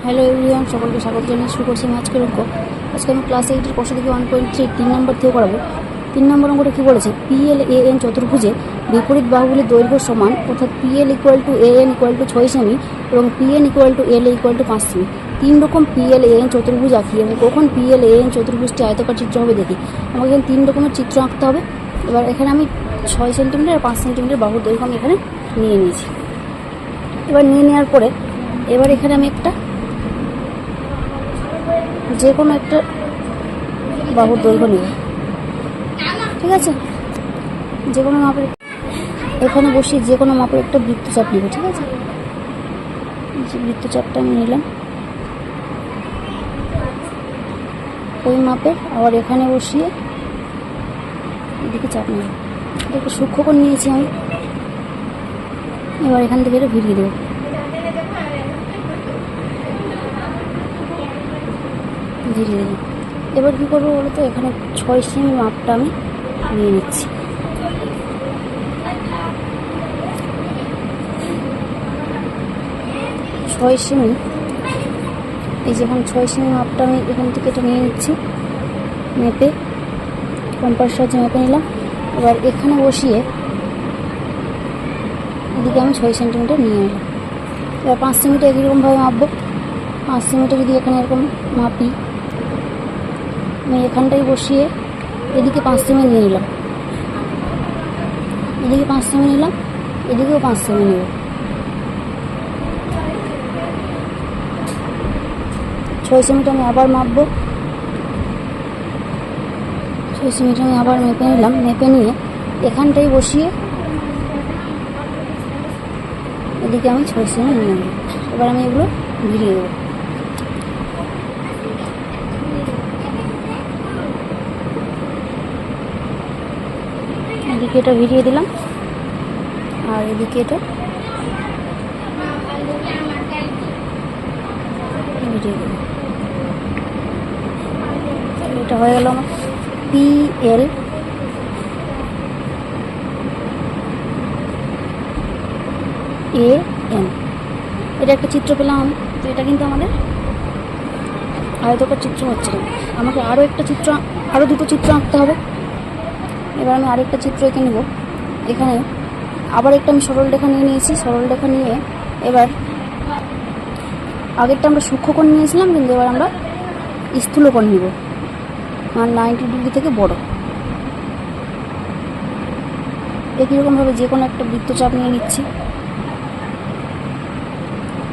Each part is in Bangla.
হ্যালো এভরিওয়ান, সকলকে স্বাগত জানিয়ে শুরু করছি আজকের অঙ্ক। আজকে আমি ক্লাস 8-এর প্রশ্ন থেকে 1.3 3 নম্বর থেকে করাবো। 3 নম্বর অঙ্কটা কী বলেছে, PLAN চতুর্ভুজে বিপরীত বাহুগুলির দৈর্ঘ্য সমান, অর্থাৎ PL = AN = 6 সেমি এবং PN = LA = 5 সেমি। 3 রকম PLAN চতুর্ভুজ আঁকি এবং কখন PLAN চতুর্ভুজটি আয়তাকার চিত্র হবে দেখি। আমাকে এখানে 3 রকমের চিত্র আঁকতে হবে। এবার এখানে আমি 6 সেন্টিমিটার আর 5 সেন্টিমিটার বাহুর দৈর্ঘ্য আমি এখানে নিয়ে নিয়েছি। এবার নিয়ে নেওয়ার পরে এবার এখানে আমি একটা যে কোনো একটা বাহুর দৈর্ঘ্য নেব, ঠিক আছে। যে কোনো মাপের এখানে বসিয়ে যে কোনো মাপের একটা বৃত্তচাপ নেব, ঠিক আছে। যে বৃত্তচাপটা আমি নিলাম ওই মাপের, আবার এখানে বসিয়ে এদিকে চাপ নেব। একটু সূক্ষ্মকোণ নিয়েছি আমি। এবার এখান থেকে এটা ভিড়িয়ে দেবো। ভিড়িয়ে দিলাম। এবার কী করবো বলো তো, এখানে 6 সেমি মাপটা আমি নিয়ে নিচ্ছি। ছয় সেমি, এই যেখানে 6 সেমি মাপটা আমি এখান থেকে এটা নিয়ে নিচ্ছি, মেপে কম্পাস সাহায্যে মেপে নিলাম। এবার এখানে বসিয়ে এদিকে আমি 6 সেন্টিমিটার নিয়ে নিলাম। এবার 5 সেমিটা একইরকমভাবে মাপবো। 5 সেমিটা যদি এখানে এরকম মাপি, আমি এখানটাই বসিয়ে এদিকে 5 সেমি নিয়ে নিলাম, এদিকে 5 সেমি নিলাম, এদিকেও 5 সেমি নেব। 6 সেমিটা আমি আবার মাপবো। 6 সেমিটা আমি আবার মেপে নিলাম, মেপে নিয়ে এখানটাই বসিয়ে এদিকে আমি 6 সেমি নিয়ে নেব। এবার আমি এগুলো ভিড়িয়ে দেবো। এদিকে এটা ভিড়িয়ে দিলাম আর এদিকে এটা ভিড়িয়ে দিলাম। এটা হয়ে গেল আমার PLAN। এটা একটা চিত্র পেলাম। তো এটা কিন্তু আমাদের আয়তকার চিত্র হচ্ছে না, আমাকে আরও দুটো চিত্র আঁকতে হবে। এবার আমি আরেকটা চিত্র এঁকে নেব। এখানে আবার একটা আমি সরল রেখা নিয়ে নিয়েছি। সরল রেখা নিয়ে এবার আগেরটা আমরা সূক্ষ্মকোণ নিয়েছিলাম, কিন্তু এবার আমরা স্থূলকোণ নিব, মানে 90 ডিগ্রি থেকে বড়। একই রকমভাবে যে কোনো একটা বৃত্তচাপ নিয়ে নিচ্ছি।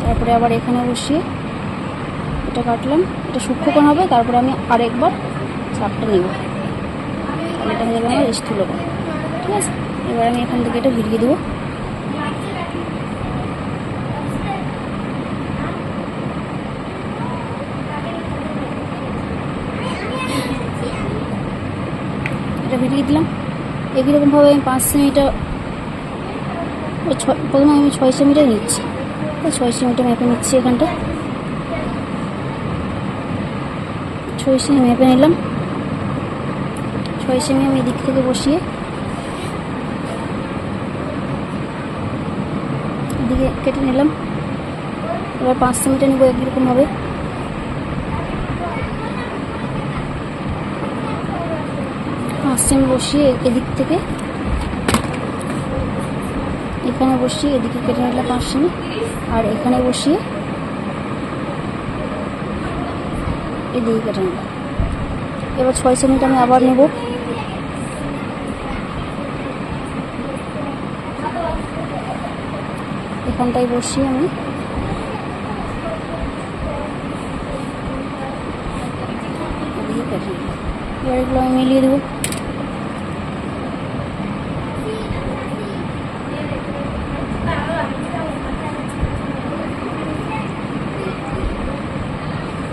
তারপরে আবার এখানে বসিয়ে এটা কাটলাম, এটা সূক্ষ্মকোণ হবে। তারপরে আমি আরেকবার চাপটা নেব, এটা হয়ে যাবে আমার স্থূলকোণ, ঠিক আছে। এবার আমি এখান থেকে এটা ভিড়িয়ে দেবো। এটা ভিড়িয়ে দিলাম। একই রকমভাবে আমি 5 সেমিটা প্রথমে আমি 6 সেমিটাই নিচ্ছি। 6 সেমিটা মেপে নিচ্ছি। এখানটা 6 সেমি মেপে নিলাম। 6 সেমি আমি এদিক থেকে বসিয়ে এদিকে কেটে নিলাম। এবার 5 সেমিটা নেবো একই রকমভাবে। 5 সেমি বসিয়ে এদিক থেকে এখানে বসিয়ে এদিকে কেটে নিলাম 5 সেমি, আর এখানে বসিয়ে এদিকে কেটে নিলাম। এবার 6 সেমিটা আমি আবার নেব। এখানটায় বসিয়ে আমি এদিকে কেটে নিলাম। এবার এগুলো আমি মিলিয়ে দেবো।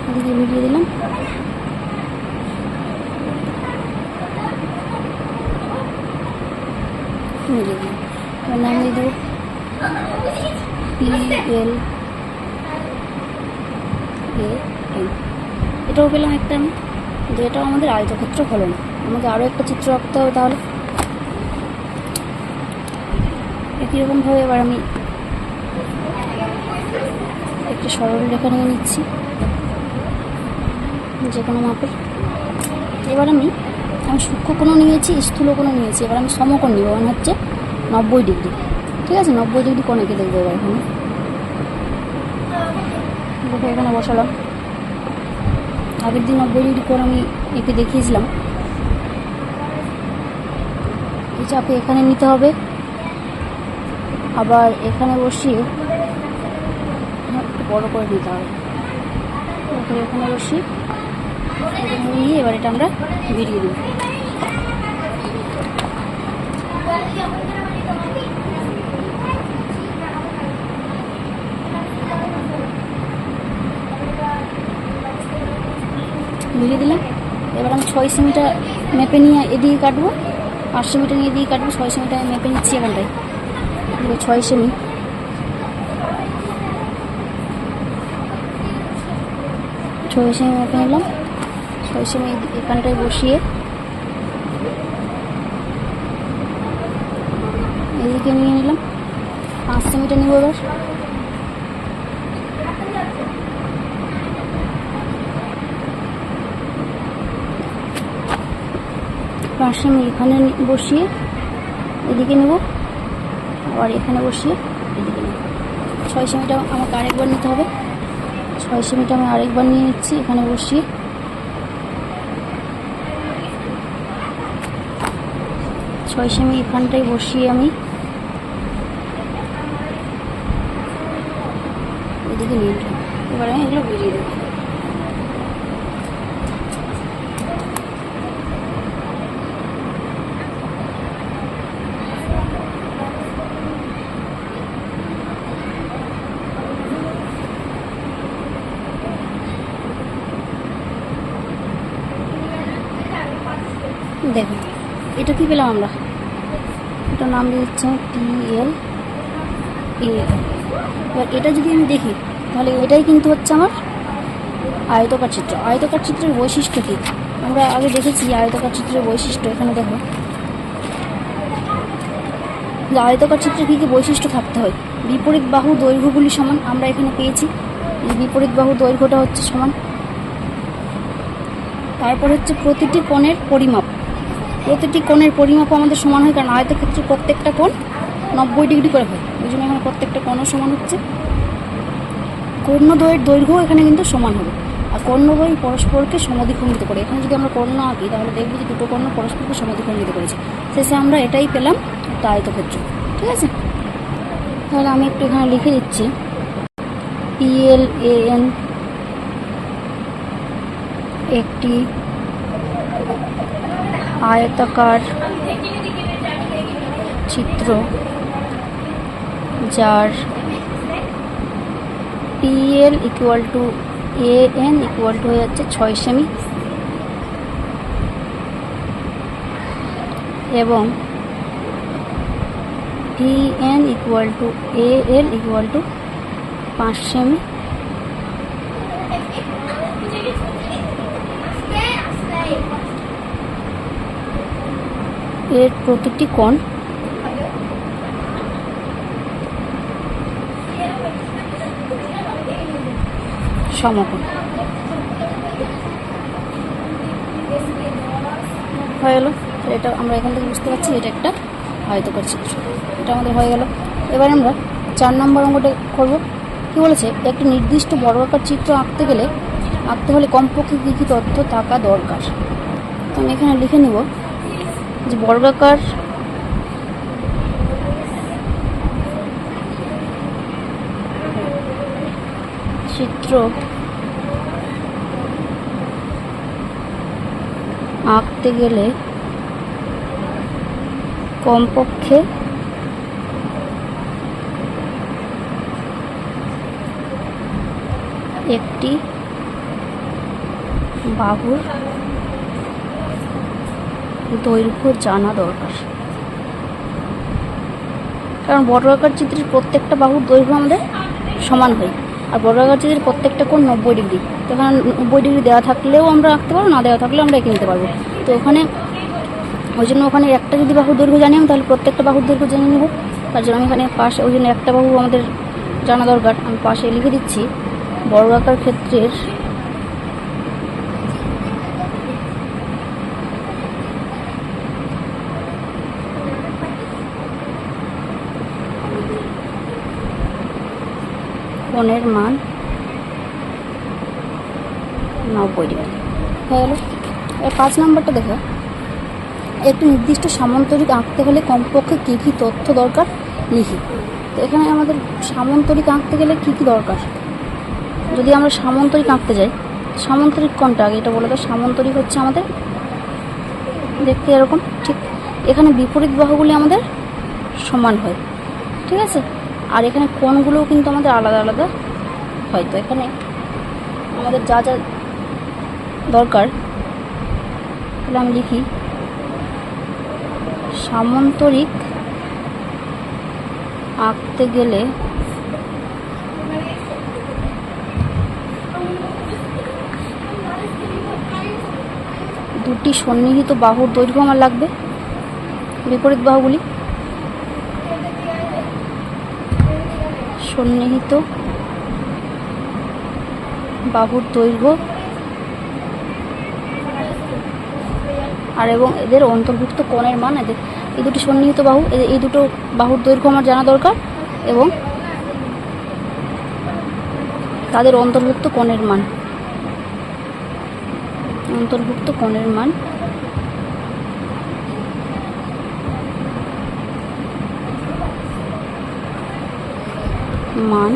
এদিকে মিলিয়ে দিলাম। মিলিয়ে দিলাম। এবার নামিয়ে দেবো PLAN। এটাও পেলাম একটা আমি, কিন্তু এটাও আমাদের আয়তক্ষেত্র হলো না। আমাকে আরও একটা চিত্র আঁকতে হবে। তাহলে একই রকমভাবে এবার আমি একটি সরল রেখা নিয়ে নিচ্ছি যে কোনো মাপের। এবার আমি সূক্ষ্ম কোণও নিয়েছি, স্থূল কোণও নিয়েছি। এবার আমি সমকোণ নিব, মানে হচ্ছে 90 ডিগ্রি। ঠিক আছে, 90 ডিগ্রি কোণ এঁকে দেখবো এবার এখানে। দেখো এখানে বসালাম। আগের দিন 90 ডিগ্রি কোণ আমি এঁকে দেখিয়েছিলাম। এই চাপে এখানে নিতে হবে, আবার এখানে বসিয়ে একটু বড় করে নিতে হবে। এখানে বসিয়ে নিয়ে এবার এটা আমরা ভিড়িয়ে দেব। ভিড়িয়ে দিলাম। এবার আমি 6 সেমিটা মেপে নিয়ে এদিকে কাটবো, 5 সেমিটা নিয়ে এদিকে কাটবো। 6 সেমিটা মেপে নিচ্ছি এখানটায়। 6 সেমি, 6 সেমি মেপে নিলাম। 6 সেমি এখানটায় বসিয়ে এদিকে নিয়ে নিলাম। 5 সেমিটা নিব এবার। আমি এখানে বসিয়ে এদিকে নেব, আবার এখানে বসিয়ে এদিকে নেব। 6 সেমিটা আমাকে আরেকবার নিতে হবে। 6 সেমিটা আমি আরেকবার নিয়ে নিচ্ছি, এখানে বসিয়ে 6 সেমি এখানটায় বসিয়ে আমি এদিকে নিয়ে নিলাম। এবার আমি এগুলো বেরিয়ে দেবো। দেখুন এটা কি পেলাম আমরা, এটা নাম দিচ্ছে PL AN। এবার এটা যদি আমি দেখি তাহলে এটাই কিন্তু হচ্ছে আমার আয়তকার চিত্র। আয়তকার চিত্রের বৈশিষ্ট্য কী আমরা আগে দেখেছি। আয়তকার চিত্রের বৈশিষ্ট্য এখানে দেখো যে আয়তকার চিত্রে কী কী বৈশিষ্ট্য থাকতে হয়। বিপরীত বাহু দৈর্ঘ্যগুলি সমান, আমরা এখানে পেয়েছি। বিপরীত বাহু দৈর্ঘ্যটা হচ্ছে সমান। তারপর হচ্ছে প্রতিটি কোণের পরিমাপ। প্রতিটি কোণের পরিমাপও আমাদের সমান হয়, কারণ আয়তক্ষেত্রে প্রত্যেকটা কোণ 90 ডিগ্রি করে হয়। ওই জন্য এখানে প্রত্যেকটা কোণও সমান হচ্ছে। কর্ণদ্বয়ের দৈর্ঘ্য এখানে কিন্তু সমান হবে। আর কর্ণদ্বয় পরস্পরকে সমদ্বিখণ্ডিত করে। এখানে যদি আমরা কর্ণ আঁকি তাহলে দেখব যে দুটো কর্ণ পরস্পরকে সমদ্বিখণ্ডিত করেছে। শেষে আমরা এটাই পেলাম, একটা আয়তক্ষেত্র। ঠিক আছে, তাহলে আমি একটু এখানে লিখে দিচ্ছি PL AN একটি আয়তাকার চিত্র যার PL = AN = হয়ে যাচ্ছে 6 সেমি এবং PN = AL = 5 সেমি। এর প্রতিটি কোণ সমকোণ হয়ে গেল। এটা আমরা এখান থেকে বুঝতে পারছি এটা একটা আয়তকার চিত্র। এটা আমাদের হয়ে গেল। এবার আমরা 4 নম্বর অঙ্কটা করব। কি বলেছে, একটি নির্দিষ্ট বর্গাকার চিত্র আঁকতে হলে কমপক্ষে কী কী তথ্য থাকা দরকার। তো আমি এখানে লিখে নিব যে বর্গাকার চিত্র আঁকতে গেলে কমপক্ষে একটি বাহুর দৈর্ঘ্য জানা দরকার। কারণ বর্গাকার চিত্রের প্রত্যেকটা বাহুর দৈর্ঘ্য আমাদের সমান হয়, আর বর্গাকার চিত্রের প্রত্যেকটা কোণ 90 ডিগ্রি। তো এখানে 90 ডিগ্রি দেওয়া থাকলেও আমরা আঁকতে পারবো, না দেওয়া থাকলেও আমরা এঁকে নিতে পারবো। তো ওখানে ওই জন্য ওখানে একটা যদি বাহুর দৈর্ঘ্য জানি আমি, তাহলে প্রত্যেকটা বাহুর দৈর্ঘ্য জেনে নেব। তার জন্য আমি এখানে পাশে ওই জন্য একটা বাহু আমাদের জানা দরকার। আমি পাশে লিখে দিচ্ছি বর্গাকার ক্ষেত্রের কোণের মান 90 ডিগ্রি হয়ে গেল। এবার 5 নম্বরটা দেখো, একটি নির্দিষ্ট সামান্তরিক আঁকতে হলে কমপক্ষে কী কী তথ্য দরকার লিখি। তো এখানে আমাদের সামান্তরিক আঁকতে গেলে কী কী দরকার, যদি আমরা সামান্তরিক আঁকতে যাই, সামান্তরিক কোনটা আগে এটা বলে দাও। সামান্তরিক হচ্ছে আমাদের দেখতে এরকম, ঠিক এখানে বিপরীত বাহুগুলি আমাদের সমান হয়, ঠিক আছে। আর এখানে কোণগুলোও কিন্তু আমাদের আলাদা আলাদা হয়। তো এখানে আমাদের যা যা দরকার, তাহলে আমি লিখি সামান্তরিক আঁকতে গেলে দুটি সন্নিহিত বাহুর দৈর্ঘ্য আমার লাগবে, বিপরীত বাহুগুলি সন্নিহিত বাহুর দৈর্ঘ্য আর এবং এদের অন্তর্ভুক্ত কোণের মান। এদের এই দুটি সন্নিহিত বাহু, এই দুটো বাহুর দৈর্ঘ্য আমার জানা দরকার এবং তাদের অন্তর্ভুক্ত কোণের মান, অন্তর্ভুক্ত কোণের মান মান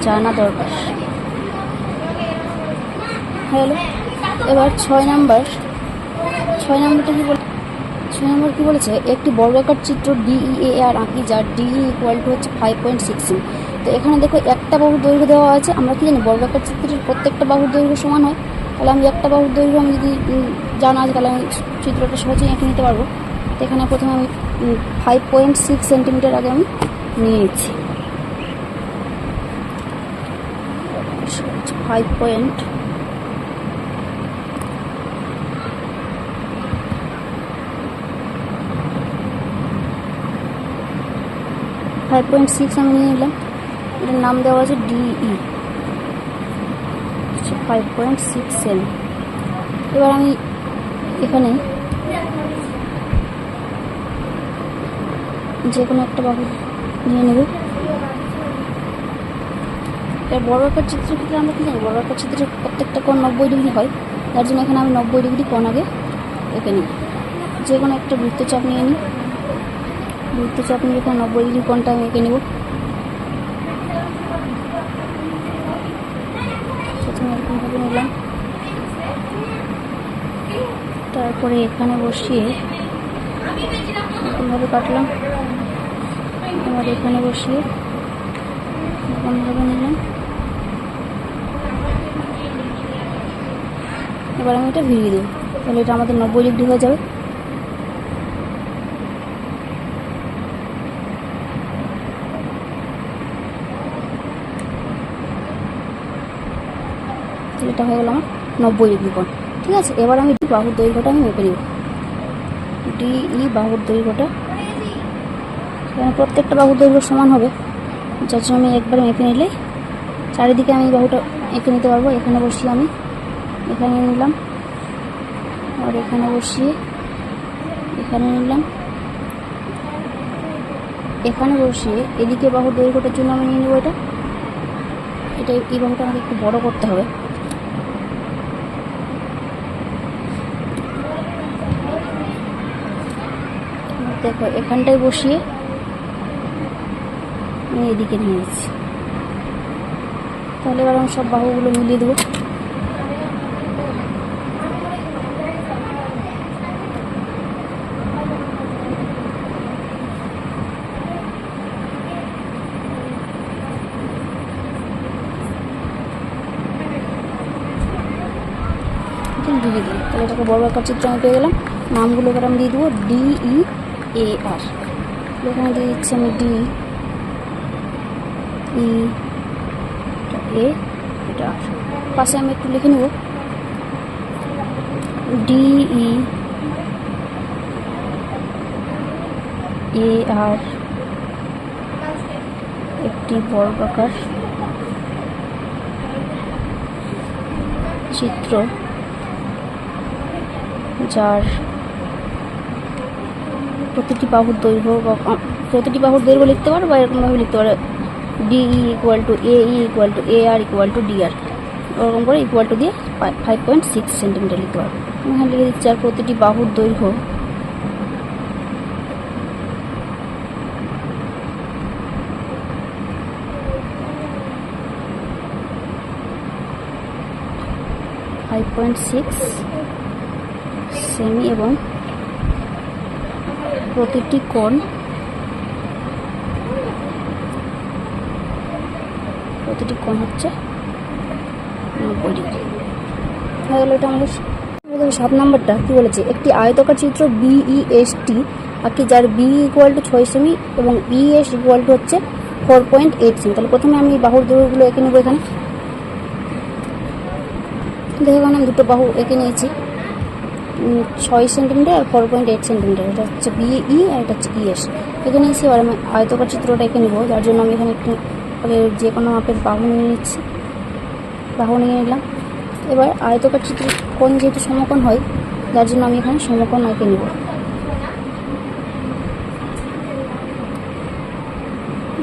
জানা দরকার। হ্যালো, এবার 6 নম্বরটা কি বলে, 6 নম্বর কি বলেছে, একটি বর্গাকার চিত্র DEAR আঁকি যার DE ইকুয়াল টু হচ্ছে 5.16। তো এখানে দেখো একটা বাহুর দৈর্ঘ্য দেওয়া আছে। আমরা কি জানি বর্গাকার চিত্রের প্রত্যেকটা বাহুর দৈর্ঘ্য সমান হয়। তাহলে আমি একটা বাহুর দৈর্ঘ্য আমি যদি জানা আছে তাহলে আমি চিত্রটা সহজেই এঁকে নিতে পারবো। তো এখানে প্রথমে আমি 5.6 সেন্টিমিটার আগে আমি নিয়ে নিচ্ছি। 5.6 আমি নিয়ে নিলাম। এটার নাম দেওয়া আছে DE 5.6 সেমি। এবার আমি এখানে যে কোনো একটা বাহু নিয়ে নেব। এবার বর্গাকার চিত্রের ক্ষেত্রে আমরা কি জানি, বর্গাকার চিত্রের প্রত্যেকটা কোণ 90 ডিগ্রি হয়। তার জন্য এখানে আমি 90 ডিগ্রি কোণ আগে এঁকে নিই। যে কোনো একটা বৃত্তচাপ নিয়ে নিই, বৃত্তচাপ নিয়ে এখানে 90 ডিগ্রি কোণটা আমি এঁকে নেব। প্রথমে এরকমভাবে নিলাম, তারপরে এখানে বসিয়ে এরকমভাবে কাটলাম। এবার এখানে বসিয়ে এরকমভাবে নিলাম। এবার আমি এটা ভিড়িয়ে দেবো, তাহলে এটা আমাদের 90 ডিগ্রি হয়ে যাবে। এটা হয়ে গেল আমার 90 ডিগ্রি কোণ, ঠিক আছে। এবার আমি বাহুর দৈর্ঘ্যটা আমি মেপে নেব। DE বাহুর দৈর্ঘ্যটা, এখানে প্রত্যেকটা বাহুর দৈর্ঘ্য সমান হবে, যার জন্য আমি একবার মেপে নিলে চারিদিকে আমি বাহুটা এঁকে নিতে পারবো। এখানে বসিয়ে আমি এখানে নিলাম, আর এখানে বসিয়ে এখানে নিলাম, এখানে বসিয়ে এদিকে বাহুর দৈর্ঘ্যটার জন্য আমি নিয়ে নেব এটা। এই বাহুটা আমাকে একটু বড় করতে হবে। দেখো এখানটায় বসিয়ে আমি এদিকে নিয়ে যাচ্ছি। তাহলে এবার আমি সব বাহুগুলো মিলিয়ে দেবো। দিয়ে দিই, তাহলে এটাকে বর্গাকার চিত্র আমি পেয়ে গেলাম। নামগুলো এবার আমি দিয়ে দেবো DEAR। এখানে দিয়ে দিচ্ছি আমি DE, এটা আর পাশে আমি একটু লিখে নেব DEAR একটি বর্গাকার চিত্র যার প্রতিটি বাহুর দৈর্ঘ্য লিখতে পারো বা এরকমভাবে লিখতে পারো ডিই ইকুয়াল টু এই equal to A R equal to D R, ওরকম করে ইকুয়াল টু দিয়ে 5.6 সেন্টিমিটার লিখতে পারো। এখানে লিখে দিচ্ছি আর প্রতিটি বাহুর দৈর্ঘ্য 5.6 সেমি এবং প্রতিটি কোণ হচ্ছে 90 ডিগ্রি। হয়ে গেল এটা আমাদের। 7 নম্বরটা কি বলেছে, একটি আয়তাকার চিত্র বিইএসটি আঁকি যার বি ইকুয়াল টু 6 সেমি এবং ইএস ইকুয়াল টু হচ্ছে 4.8 সেমি। তাহলে প্রথমে আমি বাহুর দৈর্ঘ্যগুলো এঁকে নেবো। এখানে দেখো আমি দুটো বাহু এঁকে নিয়েছি, 6 সেন্টিমিটার আর 4.8 সেন্টিমিটার। এটা হচ্ছে বিই আর এটা হচ্ছে ইএস এঁকে নিয়েছি। এবার আমি আয়তাকার চিত্রটা এঁকে নেবো, যার জন্য আমি এখানে একটু যে কোনো মাপের বাহু নিয়ে নিলাম। এবার আয়তাকার চিত্রের কোণ যেহেতু সমকোণ হয়, যার জন্য আমি এখানে সমকোণ এঁকে নেব।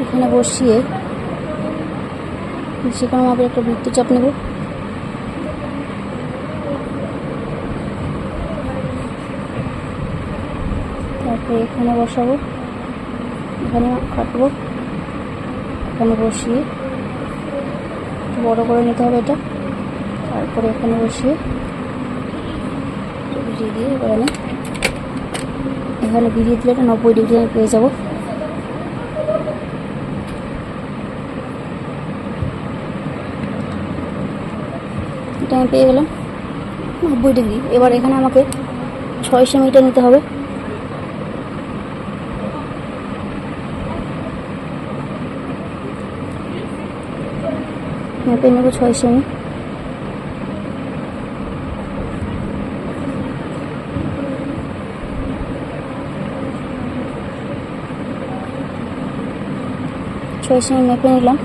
এখানে বসিয়ে যে কোনো মাপের একটা বৃত্তচাপ নেব। তারপরে এখানে বসাবো, এখানে কাটবো, এখানে বসিয়ে বড় করে নিতে হবে এটা। তারপরে এখানে বসিয়ে ভিড়িয়ে দিয়ে এবার আমি এখানে ভিড়িয়ে দিলে এটা 90 ডিগ্রি আমি পেয়ে যাবো। এটা আমি পেয়ে গেলাম 90 ডিগ্রি। এবার এখানে আমাকে 6 সেমিটার নিতে হবে। মেপে নেব 6 সেমি। মেপে নিলাম,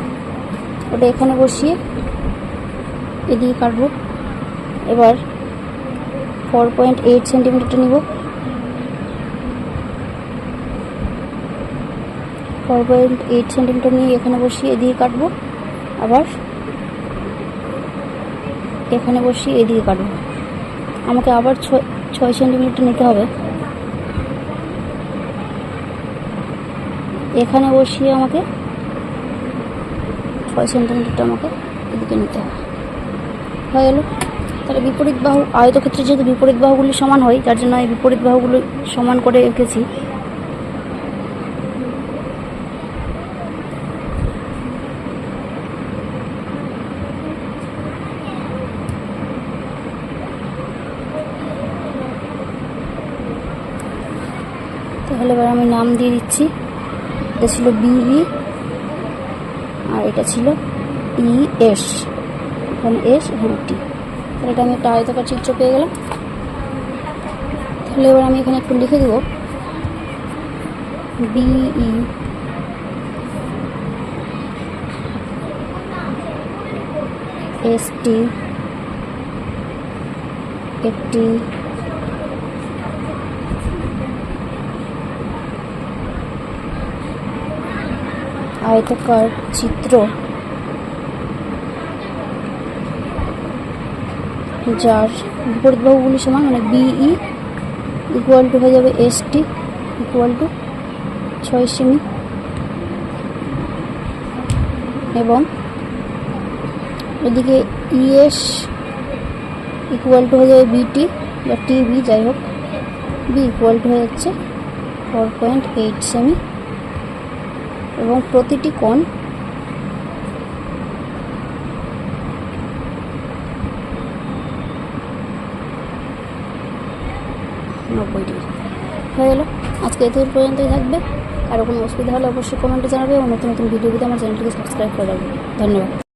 ওটা এখানে বসিয়ে এদিকে কাটবো। এবার 4.8 সেন্টিমিটারটা নিব। 4.8 সেন্টিমিটার নিয়ে এখানে বসিয়ে এদিকে কাটবো, আবার এখানে বসিয়ে এদিকে কাটবো। আমাকে আবার 6 সেন্টিমিটার নিতে হবে। এখানে বসিয়ে আমাকে 6 সেন্টিমিটারটা আমাকে এদিকে নিতে হবে। হয়ে গেল। তাহলে বিপরীত বাহু, আয়তক্ষেত্রে যেহেতু বিপরীত বাহুগুলি সমান হয়, যার জন্য এই বিপরীত বাহুগুলো সমান করে এঁকেছি। তাহলে এবার আমি নাম দিয়ে দিচ্ছি, এটা ছিল বিই আর এটা ছিল ইএস, এখানে এস এখানে টি। তাহলে এটা আমি একটা আয়তাকার চিত্র পেয়ে গেলাম। তাহলে এবার আমি এখানে একটু লিখে দেব বিই এসটি একটি আয়তাকার চিত্র যার বিপরীত বাহুগুলি সমান, মানে বিই ইকুয়াল টু হয়ে যাবে এসটি ইকুয়াল টু 6 সেমি এবং এদিকে ইএস ইকুয়াল টু হয়ে যাবে বিটি বা টিবি, যাই হোক বি ইকুয়াল টু হয়ে যাচ্ছে 4.8 সেমি এবং প্রতিটি কোণ 90 ডিগ্রি। হয়ে গেল। আজকে এত পর্যন্তই থাকবে। আরও কোনো অসুবিধা হলে অবশ্যই কমেন্টে জানাবে এবং নতুন নতুন ভিডিও পেতে আমার চ্যানেলটিকে সাবস্ক্রাইব করে রাখবে। ধন্যবাদ।